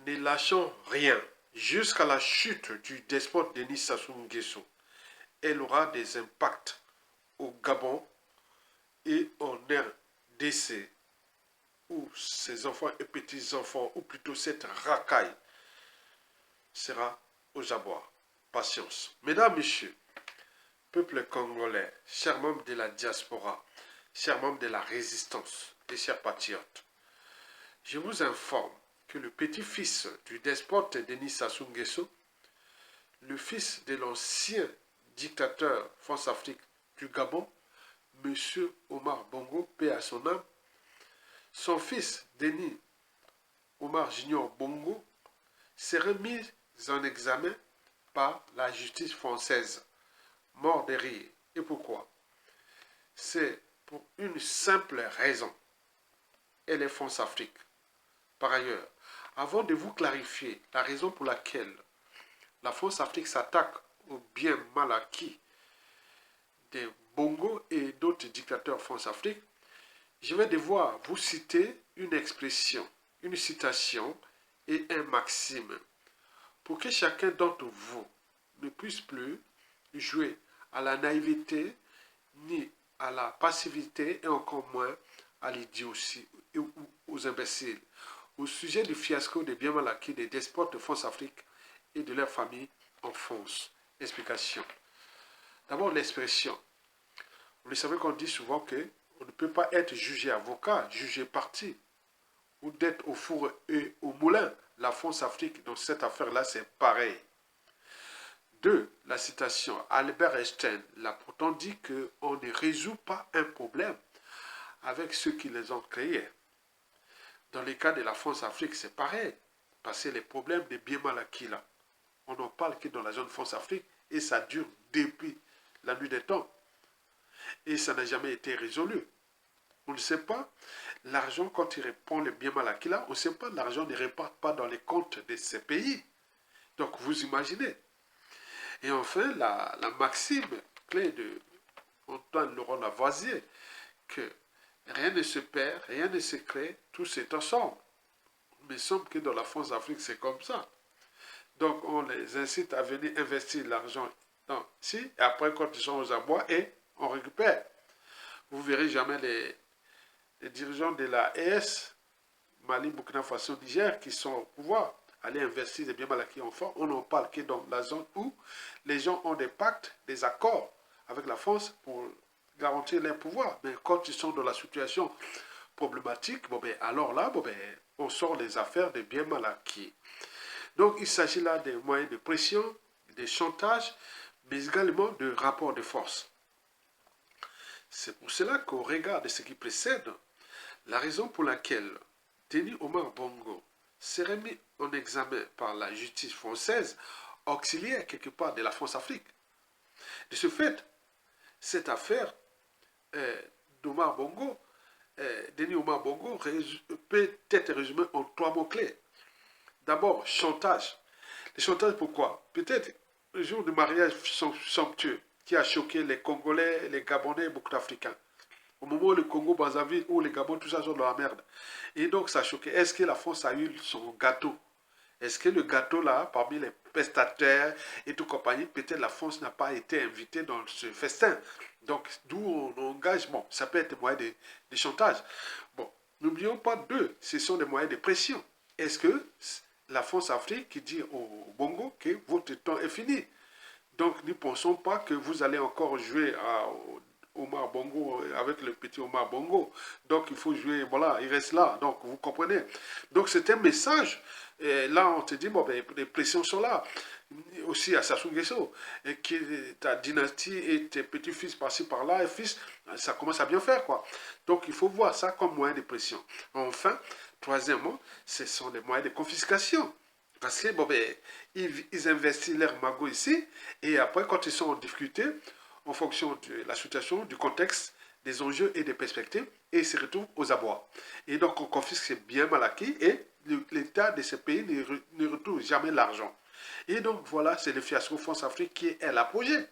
ne lâchant rien jusqu'à la chute du despote Denis Sassou Nguesso. Elle aura des impacts au Gabon et en RDC, où ses enfants et petits-enfants, ou plutôt cette racaille, sera aux abois. Patience. Mesdames, Messieurs, peuple congolais, chers membres de la diaspora, chers membres de la résistance et chers patriotes, je vous informe que le petit-fils du despote Denis Sassou Nguesso, le fils de l'ancien dictateur France-Afrique du Gabon, M. Omar Bongo, paix à son âme, son fils Denis Omar Junior Bongo serait mis en examen par la justice française. Mort de rire. Et pourquoi? C'est pour une simple raison. Elle est France-Afrique. Par ailleurs, avant de vous clarifier la raison pour laquelle la France-Afrique s'attaque au bien mal acquis des Bongo et d'autres dictateurs France-Afrique, je vais devoir vous citer une expression, une citation et un maxime pour que chacun d'entre vous ne puisse plus jouer à la naïveté ni à la passivité et encore moins à l'idiotie ou aux imbéciles au sujet du fiasco des biens mal acquis des despotes de France-Afrique et de leurs familles en France. Explication. D'abord l'expression. Vous le savez qu'on dit souvent qu'on ne peut pas être jugé avocat, jugé parti, ou d'être au four et au moulin. La France-Afrique, dans cette affaire-là, c'est pareil. 2. La citation. Albert Einstein l'a pourtant dit qu'on ne résout pas un problème avec ceux qui les ont créés. Dans le cas de la France-Afrique, c'est pareil. Parce que les problèmes des biens mal acquis, là, on n'en parle que dans la zone France-Afrique et ça dure depuis la nuit des temps. Et ça n'a jamais été résolu. On ne sait pas, l'argent, quand il répond les biens mal acquis, là, on ne sait pas, l'argent ne repart pas dans les comptes de ces pays. Donc, vous imaginez. Et enfin, la maxime clé de Antoine Laurent Lavoisier, que rien ne se perd, rien ne se crée, tout c'est ensemble. Mais il semble que dans la France-Afrique, c'est comme ça. Donc, on les incite à venir investir l'argent ici, et après, quand ils sont aux abois, et on récupère. Vous verrez jamais les dirigeants de la ES, Mali, Burkina Faso, Niger, qui sont au pouvoir, aller investir des biens mal acquis en France. On n'en parle que dans la zone où les gens ont des pactes, des accords avec la France pour garantir leur pouvoir. Mais quand ils sont dans la situation problématique, bon ben, alors là, bon ben, on sort les affaires des biens mal acquis. Donc, il s'agit là des moyens de pression, de chantage, mais également de rapports de force. C'est pour cela qu'au regard de ce qui précède, la raison pour laquelle Denis Omar Bongo serait mis en examen par la justice française, auxiliaire quelque part de la France-Afrique. De ce fait, cette affaire d'Omar Bongo, Denis Omar Bongo, peut être résumée en 3 mots-clés. D'abord, chantage. Le chantage, pourquoi? Peut-être le jour du mariage somptueux qui a choqué les Congolais, les Gabonais et beaucoup d'Africains. Au moment où le Congo-Brazzaville ou le Gabon, tout ça sont dans la merde. Et donc, ça a choqué. Est-ce que la France a eu son gâteau? Est-ce que le gâteau, là, parmi les prestataires et tout compagnie, peut-être la France n'a pas été invitée dans ce festin? Donc, d'où on engage, bon, ça peut être des moyens de chantage. Bon, n'oublions pas deux, ce sont des moyens de pression. Est-ce que la France-Afrique qui dit au Bongo que votre temps est fini? Donc, ne pensons pas que vous allez encore jouer à Omar Bongo avec le petit Omar Bongo. Donc, il faut jouer, voilà, il reste là. Donc, vous comprenez. Donc, c'est un message. Et là, on te dit, bon, ben, les pressions sont là. Aussi à Sassou Nguesso. Et que ta dynastie et tes petits-fils par-ci, par-là, et fils, ça commence à bien faire, quoi. Donc, il faut voir ça comme moyen de pression. Enfin, troisièmement, ce sont des moyens de confiscation. Parce que, bon, ben, ils investissent leur magot ici, et après, quand ils sont en difficulté, en fonction de la situation, du contexte, des enjeux et des perspectives, et ils se retrouvent aux abois. Et donc, on confisque ces biens mal acquis, et l'État de ce pays ne retrouve jamais l'argent. Et donc, voilà, c'est le fiasco France-Afrique qui est l'apogée.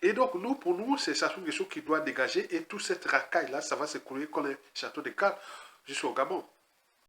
Et donc, nous, pour nous, c'est Sassou Nguesso qui doit dégager, et toute cette racaille-là, ça va s'écouler comme un château de cartes jusqu'au Gabon.